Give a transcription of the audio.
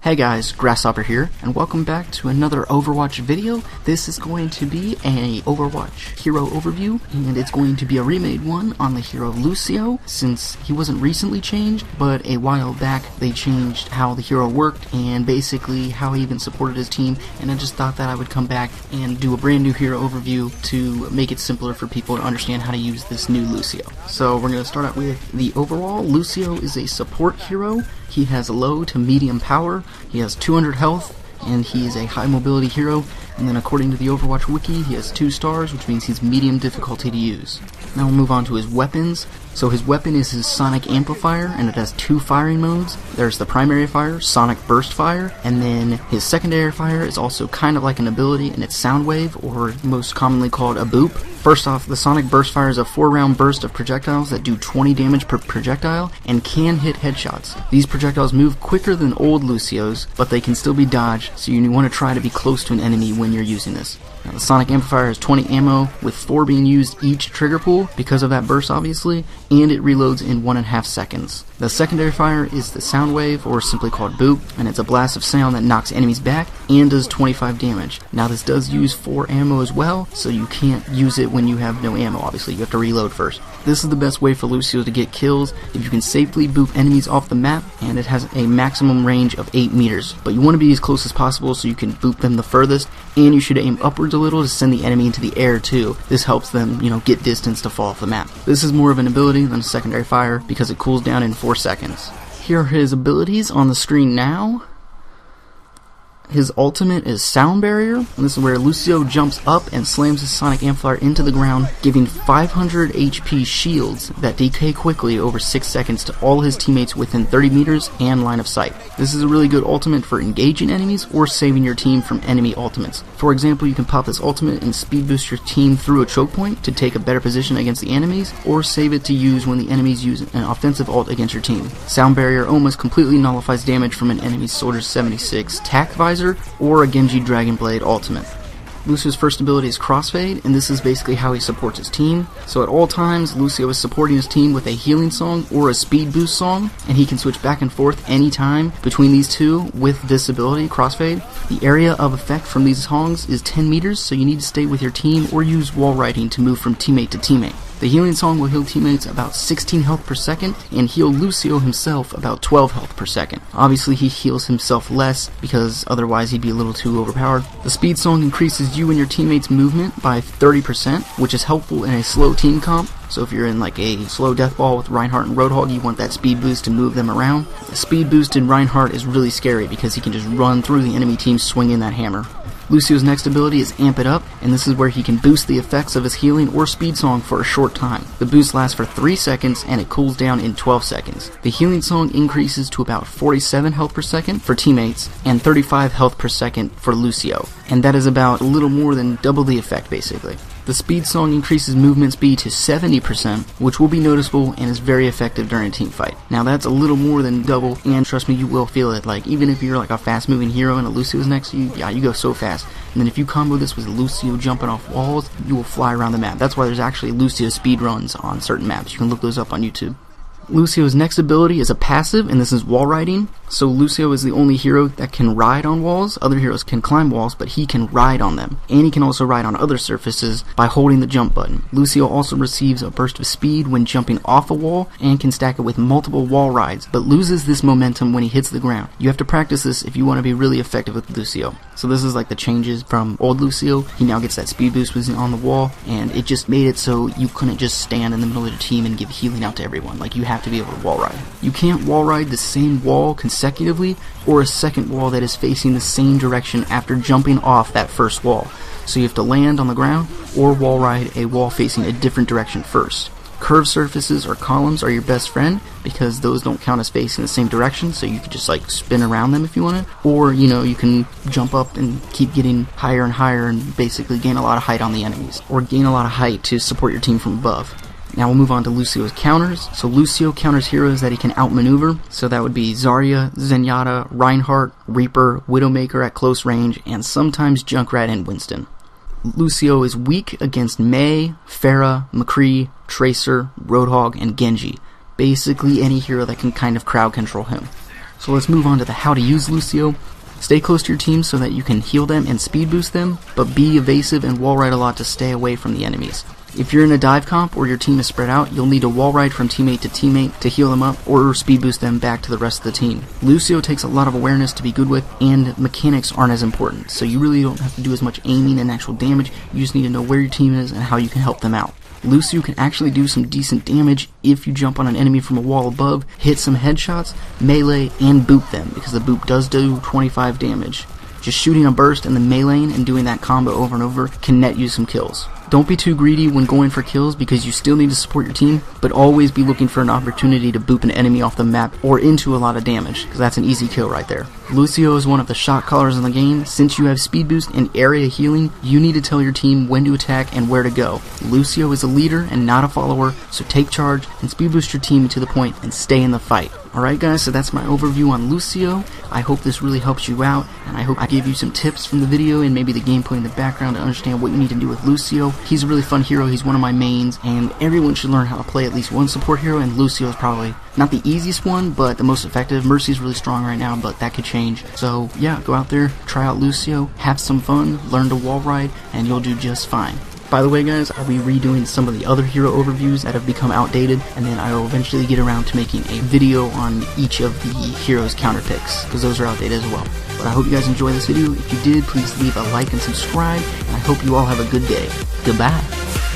Hey guys, Grasshopper here, and welcome back to another Overwatch video. This is going to be a Overwatch hero overview, and it's going to be a remade one on the hero Lucio, since he wasn't recently changed, but a while back they changed how the hero worked, and basically how he even supported his team, and I just thought that I would come back and do a brand new hero overview to make it simpler for people to understand how to use this new Lucio. So we're going to start out with the overall. Lucio is a support hero. He has low to medium power, he has 200 health, and he is a high mobility hero, and then according to the Overwatch wiki, he has 2 stars, which means he's medium difficulty to use. Now we'll move on to his weapons. So his weapon is his Sonic Amplifier, and it has 2 firing modes. There's the primary fire, Sonic Burst Fire, and then his secondary fire is also kind of like an ability, and it's Sound Wave, or most commonly called a boop. First off, the Sonic Burst Fire is a 4-round burst of projectiles that do 20 damage per projectile, and can hit headshots. These projectiles move quicker than old Lucio's, but they can still be dodged, so you want to try to be close to an enemy when you're using this. Now, the Sonic Amplifier has 20 ammo, with 4 being used each trigger pull, because of that burst obviously, and it reloads in 1.5 seconds. The secondary fire is the Sound Wave, or simply called Boop, and it's a blast of sound that knocks enemies back, and does 25 damage. Now this does use 4 ammo as well, so you can't use it when you have no ammo, obviously, you have to reload first. This is the best way for Lucio to get kills, if you can safely boop enemies off the map, and it has a maximum range of 8 meters. But you want to be as close as possible so you can boop them the furthest, and you should aim upwards a little to send the enemy into the air too. This helps them, get distance to fall off the map. This is more of an ability than a secondary fire, because it cools down in 4 seconds. Here are his abilities on the screen now. His ultimate is Sound Barrier, and this is where Lucio jumps up and slams his Sonic Amplifier into the ground, giving 500 HP shields that decay quickly over 6 seconds to all his teammates within 30 meters and line of sight. This is a really good ultimate for engaging enemies or saving your team from enemy ultimates. For example, you can pop this ultimate and speed boost your team through a choke point to take a better position against the enemies, or save it to use when the enemies use an offensive ult against your team. Sound Barrier almost completely nullifies damage from an enemy's Soldier 76 TAC Visor or a Genji Dragon Blade ultimate. Lucio's first ability is Crossfade, and this is basically how he supports his team. So at all times, Lucio is supporting his team with a healing song or a speed boost song, and he can switch back and forth anytime between these two with this ability, Crossfade. The area of effect from these songs is 10 meters, so you need to stay with your team or use wall riding to move from teammate to teammate. The healing song will heal teammates about 16 health per second, and heal Lucio himself about 12 health per second. Obviously he heals himself less, because otherwise he'd be a little too overpowered. The speed song increases you and your teammates' movement by 30%, which is helpful in a slow team comp. So if you're in like a slow deathball with Reinhardt and Roadhog, you want that speed boost to move them around. The speed boost in Reinhardt is really scary, because he can just run through the enemy team swinging that hammer. Lucio's next ability is Amp It Up, and this is where he can boost the effects of his healing or speed song for a short time. The boost lasts for 3 seconds, and it cools down in 12 seconds. The healing song increases to about 47 health per second for teammates, and 35 health per second for Lucio. And that is about a little more than double the effect, basically. The speed song increases movement speed to 70%, which will be noticeable and is very effective during a team fight. Now that's a little more than double, and trust me, you will feel it. Like, even if you're like a fast moving hero and a Lucio is next to you, yeah, you go so fast. And then if you combo this with Lucio jumping off walls, you will fly around the map. That's why there's actually Lucio speed runs on certain maps. You can look those up on YouTube. Lucio's next ability is a passive, and this is wall riding. So Lucio is the only hero that can ride on walls. Other heroes can climb walls, but he can ride on them. And he can also ride on other surfaces by holding the jump button. Lucio also receives a burst of speed when jumping off a wall, and can stack it with multiple wall rides, but loses this momentum when he hits the ground. You have to practice this if you want to be really effective with Lucio. So this is like the changes from old Lucio. He now gets that speed boost when he's on the wall, and it just made it so you couldn't just stand in the middle of the team and give healing out to everyone. Like, you have to be able to wall ride. You can't wall ride the same wall consecutively, or a second wall that is facing the same direction after jumping off that first wall. So you have to land on the ground, or wall ride a wall facing a different direction first. Curved surfaces or columns are your best friend, because those don't count as facing the same direction, so you can just like spin around them if you want to. Or, you can jump up and keep getting higher and higher and basically gain a lot of height on the enemies, or gain a lot of height to support your team from above. Now we'll move on to Lucio's counters. So Lucio counters heroes that he can outmaneuver. So that would be Zarya, Zenyatta, Reinhardt, Reaper, Widowmaker at close range, and sometimes Junkrat and Winston. Lucio is weak against Mei, Pharah, McCree, Tracer, Roadhog, and Genji. Basically any hero that can kind of crowd control him. So let's move on to the how to use Lucio. Stay close to your team so that you can heal them and speed boost them, but be evasive and wall ride a lot to stay away from the enemies. If you're in a dive comp or your team is spread out, you'll need to wall ride from teammate to teammate to heal them up or speed boost them back to the rest of the team. Lucio takes a lot of awareness to be good with, and mechanics aren't as important, so you really don't have to do as much aiming and actual damage. You just need to know where your team is and how you can help them out. Lucio can actually do some decent damage if you jump on an enemy from a wall above, hit some headshots, melee, and boop them, because the boop does do 25 damage. Just shooting a burst and then meleeing and doing that combo over and over can net you some kills. Don't be too greedy when going for kills because you still need to support your team, but always be looking for an opportunity to boop an enemy off the map or into a lot of damage, because that's an easy kill right there. Lucio is one of the shot callers in the game. Since you have speed boost and area healing, you need to tell your team when to attack and where to go. Lucio is a leader and not a follower, so take charge and speed boost your team to the point and stay in the fight. Alright guys, so that's my overview on Lucio. I hope this really helps you out, and I hope I gave you some tips from the video and maybe the gameplay in the background to understand what you need to do with Lucio. He's a really fun hero, he's one of my mains, and everyone should learn how to play at least one support hero, and Lucio is probably not the easiest one, but the most effective. Mercy's really strong right now, but that could change. So yeah, go out there, try out Lucio, have some fun, learn to wall ride, and you'll do just fine. By the way guys, I'll be redoing some of the other hero overviews that have become outdated, and then I will eventually get around to making a video on each of the heroes' counter picks, because those are outdated as well. But I hope you guys enjoyed this video. If you did, please leave a like and subscribe, and I hope you all have a good day. Goodbye!